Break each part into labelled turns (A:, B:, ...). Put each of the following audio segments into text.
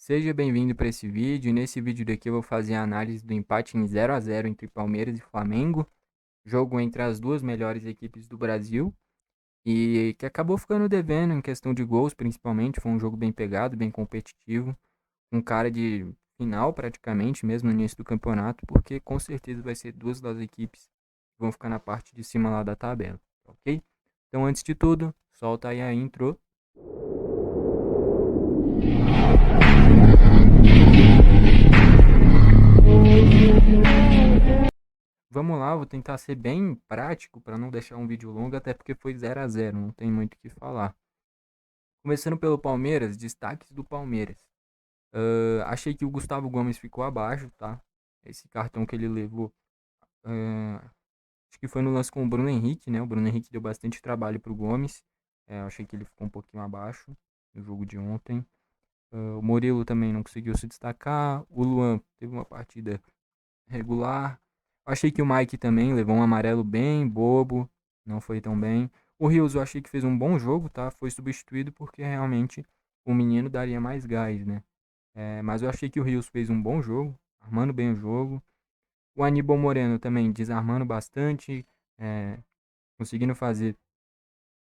A: Seja bem-vindo para esse vídeo. E nesse vídeo daqui eu vou fazer a análise do empate em 0-0 entre Palmeiras e Flamengo, jogo entre as duas melhores equipes do Brasil e que acabou ficando devendo em questão de gols, principalmente. Foi um jogo bem pegado, bem competitivo, com cara de final praticamente, mesmo no início do campeonato, porque com certeza vai ser duas das equipes que vão ficar na parte de cima lá da tabela, ok? Então, antes de tudo, solta aí a intro. Vamos lá, vou tentar ser bem prático para não deixar um vídeo longo, até porque foi 0-0, não tem muito o que falar. Começando pelo Palmeiras, destaques do Palmeiras. Achei que o Gustavo Gomes ficou abaixo, tá? Esse cartão que ele levou, acho que foi no lance com o Bruno Henrique, né? O Bruno Henrique deu bastante trabalho pro Gomes. Achei que ele ficou um pouquinho abaixo no jogo de ontem. O Murilo também não conseguiu se destacar. O Luan teve uma partida regular. Achei que o Mike também levou um amarelo bem bobo, não foi tão bem. O Rios eu achei que fez um bom jogo, tá? Foi substituído porque realmente o menino daria mais gás, né? Mas eu achei que o Rios fez um bom jogo, armando bem o jogo. O Aníbal Moreno também desarmando bastante, é, conseguindo fazer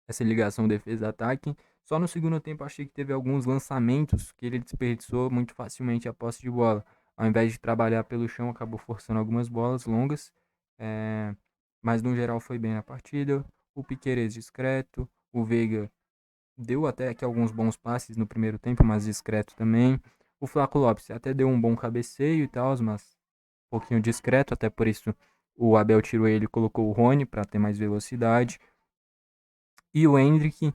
A: essa ligação defesa-ataque. Só no segundo tempo achei que teve alguns lançamentos que ele desperdiçou muito facilmente a posse de bola. Ao invés de trabalhar pelo chão, acabou forçando algumas bolas longas. É, mas no geral foi bem na partida. O Piquerez discreto. O Veiga deu até aqui alguns bons passes no primeiro tempo, mas discreto também. O Flaco Lopes até deu um bom cabeceio e tal, mas um pouquinho discreto. Até por isso o Abel tirou ele e colocou o Rony para ter mais velocidade. E o Endrick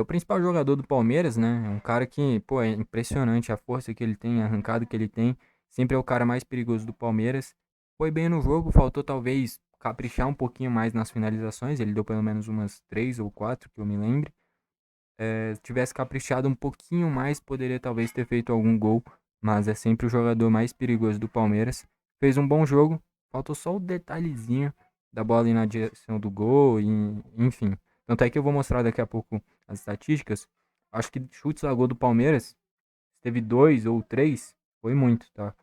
A: o principal jogador do Palmeiras, né? É um cara que, pô, é impressionante a força que ele tem, a arrancada que ele tem. Sempre é o cara mais perigoso do Palmeiras. Foi bem no jogo, faltou talvez caprichar um pouquinho mais nas finalizações. Ele deu pelo menos umas 3 ou 4, que eu me lembre. Se tivesse caprichado um pouquinho mais, poderia talvez ter feito algum gol. Mas é sempre o jogador mais perigoso do Palmeiras. Fez um bom jogo, faltou só o detalhezinho da bola ir na direção do gol, e, enfim. Tanto é que eu vou mostrar daqui a pouco as estatísticas. Acho que chutes a gol do Palmeiras, teve 2 ou 3, foi muito, tá?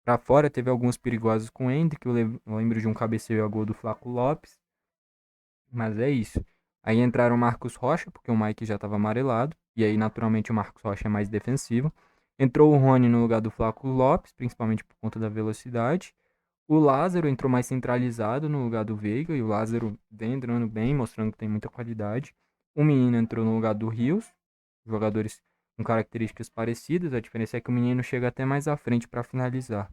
A: Pra fora teve alguns perigosos com o Hendrick, eu lembro de um cabeceio a gol do Flaco Lopes, mas é isso. Aí entraram o Marcos Rocha, porque o Mike já estava amarelado, e aí naturalmente o Marcos Rocha é mais defensivo. Entrou o Rony no lugar do Flaco Lopes, principalmente por conta da velocidade. O Lázaro entrou mais centralizado no lugar do Veiga, e o Lázaro vem entrando bem, mostrando que tem muita qualidade. O menino entrou no lugar do Rios, jogadores com características parecidas, a diferença é que o menino chega até mais à frente para finalizar.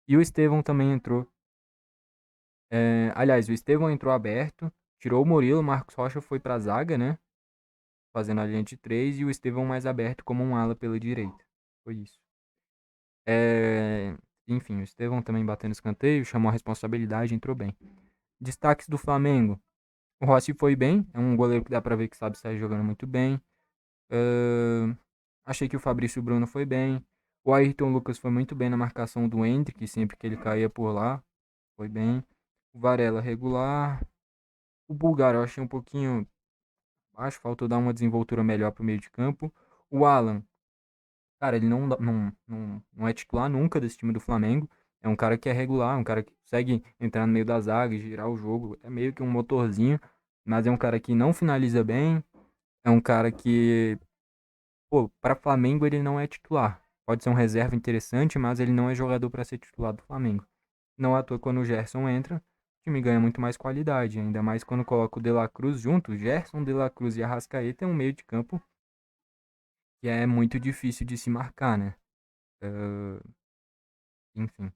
A: E o Estevão também entrou. Aliás, o Estevão entrou aberto, tirou o Murilo, o Marcos Rocha foi para a zaga, né? Fazendo a linha de três, e o Estevão mais aberto como um ala pela direita. Foi isso. Enfim, o Estevão também batendo escanteio, chamou a responsabilidade, entrou bem. Destaques do Flamengo. O Rossi foi bem, é um goleiro que dá pra ver que sabe sair jogando muito bem. Achei que o Fabrício Bruno foi bem. O Ayrton Lucas foi muito bem na marcação do Endrick, sempre que ele caía por lá, foi bem. O Varela regular. O Bulgar eu achei um pouquinho baixo, faltou dar uma desenvoltura melhor pro meio de campo. O Alan, cara, ele não é titular nunca desse time do Flamengo. É um cara que é regular, um cara que consegue entrar no meio da zaga e girar o jogo. É meio que um motorzinho, mas é um cara que não finaliza bem. É um cara que, pô, para Flamengo ele não é titular. Pode ser um reserva interessante, mas ele não é jogador para ser titular do Flamengo. Não à toa quando o Gerson entra, o time ganha muito mais qualidade, ainda mais quando coloca o De La Cruz junto. O Gerson, De La Cruz e Arrascaeta é um meio de campo que é muito difícil de se marcar, né? Uh, enfim.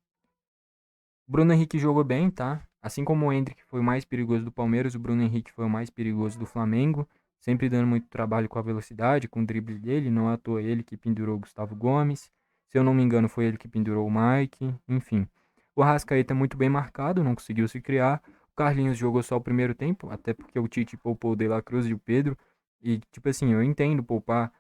A: O Bruno Henrique jogou bem, tá? Assim como o Endrick foi o mais perigoso do Palmeiras, o Bruno Henrique foi o mais perigoso do Flamengo. Sempre dando muito trabalho com a velocidade, com o drible dele. Não é à toa ele que pendurou o Gustavo Gomes. Se eu não me engano, foi ele que pendurou o Mike. Enfim. O Arrascaeta muito bem marcado, não conseguiu se criar. O Carlinhos jogou só o primeiro tempo, até porque o Tite poupou o De La Cruz e o Pedro. E, tipo assim, eu entendo poupar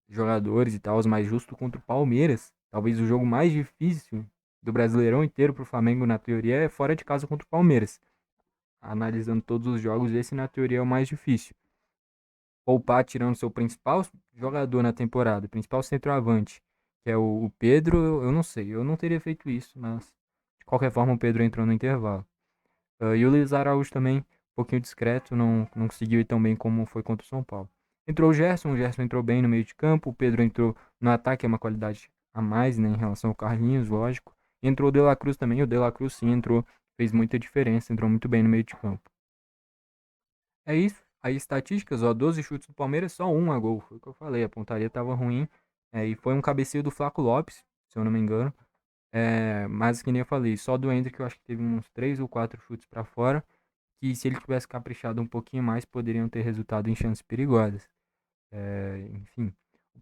A: jogadores e tal, mas justo contra o Palmeiras. Talvez o jogo mais difícil do Brasileirão inteiro pro Flamengo, na teoria, é fora de casa contra o Palmeiras. Analisando todos os jogos, esse na teoria é o mais difícil. Poupar tirando seu principal jogador na temporada, principal centroavante. que é o Pedro, eu não sei, eu não teria feito isso, mas de qualquer forma o Pedro entrou no intervalo. E o Luiz Araújo também, um pouquinho discreto, não conseguiu ir tão bem como foi contra o São Paulo. Entrou o Gerson entrou bem no meio de campo, o Pedro entrou no ataque, é uma qualidade a mais, né, em relação ao Carlinhos, lógico. E entrou o De La Cruz também, o De La Cruz sim entrou, fez muita diferença, entrou muito bem no meio de campo. É isso. Aí estatísticas, ó, 12 chutes do Palmeiras, só um a gol. Foi o que eu falei, a pontaria tava ruim. E foi um cabeceio do Flaco Lopes, se eu não me engano. Mas que nem eu falei, só do Hendrick eu acho que teve uns 3 ou 4 chutes pra fora. Que se ele tivesse caprichado um pouquinho mais, poderiam ter resultado em chances perigosas. Enfim.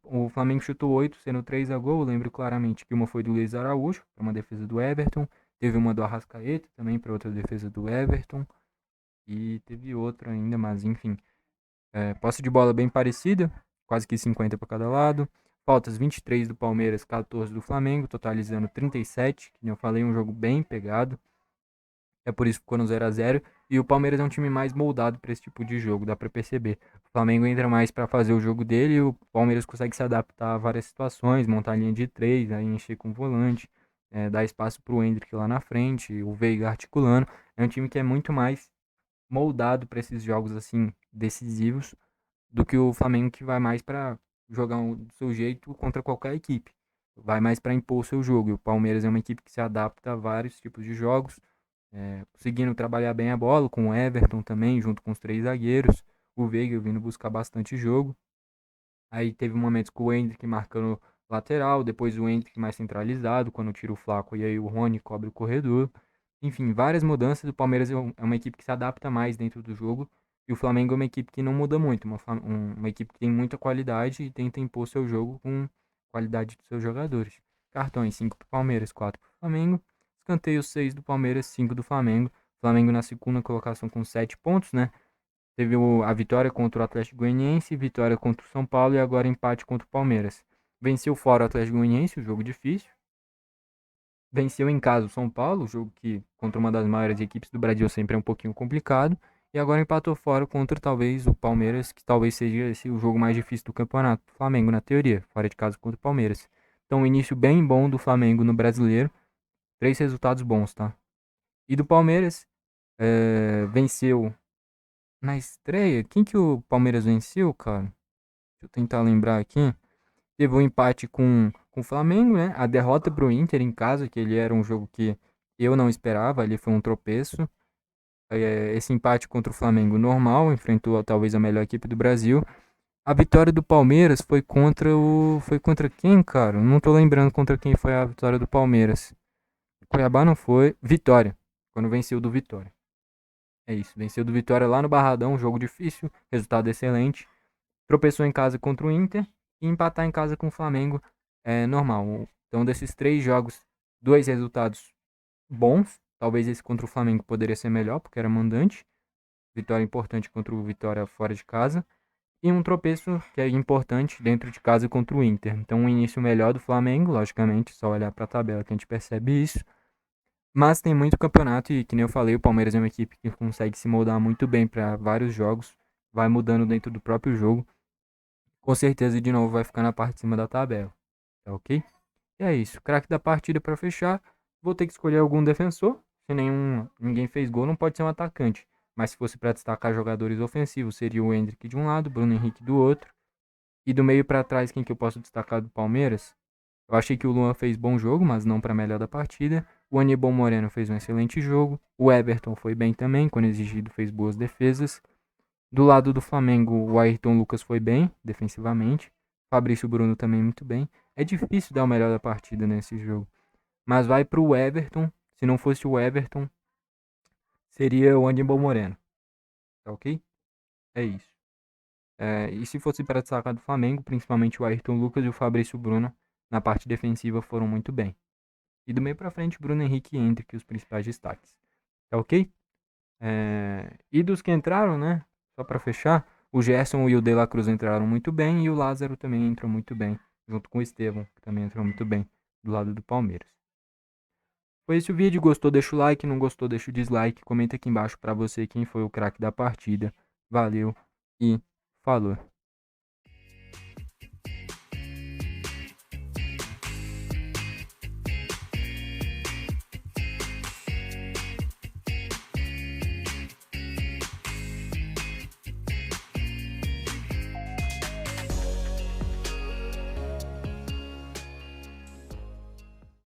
A: O Flamengo chutou 8, sendo 3 a gol. Eu lembro claramente que uma foi do Luiz Araújo, para uma defesa do Everton. Teve uma do Arrascaeta também, para outra defesa do Everton. E teve outra ainda, mas enfim. Posse de bola bem parecida, quase que 50 para cada lado. Faltas 23 do Palmeiras, 14 do Flamengo, totalizando 37. Que nem eu falei, um jogo bem pegado. É por isso que ficou no 0 a 0. E o Palmeiras é um time mais moldado para esse tipo de jogo, dá para perceber. O Flamengo entra mais para fazer o jogo dele e o Palmeiras consegue se adaptar a várias situações, montar a linha de três, aí encher com o volante, dar espaço para o Hendrick lá na frente, o Veiga articulando. É um time que é muito mais moldado para esses jogos assim decisivos do que o Flamengo, que vai mais para jogar do seu jeito contra qualquer equipe. Vai mais para impor o seu jogo. E o Palmeiras é uma equipe que se adapta a vários tipos de jogos, conseguindo trabalhar bem a bola, com o Everton também, junto com os três zagueiros. O Veiga vindo buscar bastante jogo. Aí teve momentos com o Hendrick marcando lateral, depois o Hendrick mais centralizado, quando tira o Flaco e aí o Rony cobre o corredor. Enfim, várias mudanças. O Palmeiras é uma equipe que se adapta mais dentro do jogo. E o Flamengo é uma equipe que não muda muito. Uma equipe que tem muita qualidade e tenta impor seu jogo com qualidade dos seus jogadores. Cartões 5 para o Palmeiras, 4 para o Flamengo. Escanteio 6 do Palmeiras, 5 do Flamengo. Flamengo na segunda colocação com 7 pontos, né? Teve a vitória contra o Atlético Goianiense, vitória contra o São Paulo e agora empate contra o Palmeiras. Venceu fora o Atlético Goianiense, o jogo difícil. Venceu em casa o São Paulo, o jogo que contra uma das maiores equipes do Brasil sempre é um pouquinho complicado. E agora empatou fora contra talvez o Palmeiras, que talvez seja esse o jogo mais difícil do campeonato. Flamengo, na teoria, fora de casa contra o Palmeiras. Então, um início bem bom do Flamengo no Brasileiro. 3 resultados bons, tá? E do Palmeiras, venceu na estreia. Quem que o Palmeiras venceu, cara? Deixa eu tentar lembrar aqui. Teve um empate com o Flamengo, né? A derrota pro Inter em casa, que ele era um jogo que eu não esperava, ali foi um tropeço. Esse empate contra o Flamengo normal, enfrentou talvez a melhor equipe do Brasil. A vitória do Palmeiras foi contra o. Foi contra quem, cara? Não tô lembrando contra quem foi a vitória do Palmeiras. Cuiabá não foi. Vitória. Quando venceu do Vitória. É isso. Venceu do Vitória lá no Barradão, jogo difícil, resultado excelente. Tropeçou em casa contra o Inter e empatar em casa com o Flamengo é normal. Então, desses 3 jogos, 2 resultados bons. Talvez esse contra o Flamengo poderia ser melhor, porque era mandante. Vitória importante contra o Vitória fora de casa. E um tropeço que é importante dentro de casa contra o Inter. Então, um início melhor do Flamengo, logicamente, só olhar para a tabela que a gente percebe isso. Mas tem muito campeonato e, que nem eu falei, o Palmeiras é uma equipe que consegue se moldar muito bem para vários jogos. Vai mudando dentro do próprio jogo. Com certeza, de novo, vai ficar na parte de cima da tabela. Tá ok? E é isso. Craque da partida para fechar. Vou ter que escolher algum defensor. Se ninguém fez gol, não pode ser um atacante. Mas se fosse para destacar jogadores ofensivos, seria o Hendrick de um lado, Bruno Henrique do outro. E do meio para trás, quem que eu posso destacar do Palmeiras? Eu achei que o Luan fez bom jogo, mas não para melhor da partida. O Aníbal Moreno fez um excelente jogo. O Everton foi bem também, quando exigido fez boas defesas. Do lado do Flamengo, o Ayrton Lucas foi bem, defensivamente. Fabrício Bruno também muito bem. É difícil dar o melhor da partida nesse jogo. Mas vai pro Everton. Se não fosse o Everton, seria o Aníbal Moreno. Tá ok? É isso. E se fosse para destacar do Flamengo, principalmente o Ayrton Lucas e o Fabrício Bruno, na parte defensiva foram muito bem. E do meio pra frente, Bruno Henrique e Hendrick, os principais destaques. Tá ok? E dos que entraram, né? Só para fechar, o Gerson e o De La Cruz entraram muito bem e o Lázaro também entrou muito bem, junto com o Estevão, que também entrou muito bem do lado do Palmeiras. Foi esse o vídeo, gostou deixa o like, não gostou deixa o dislike, comenta aqui embaixo para você quem foi o craque da partida. Valeu e falou.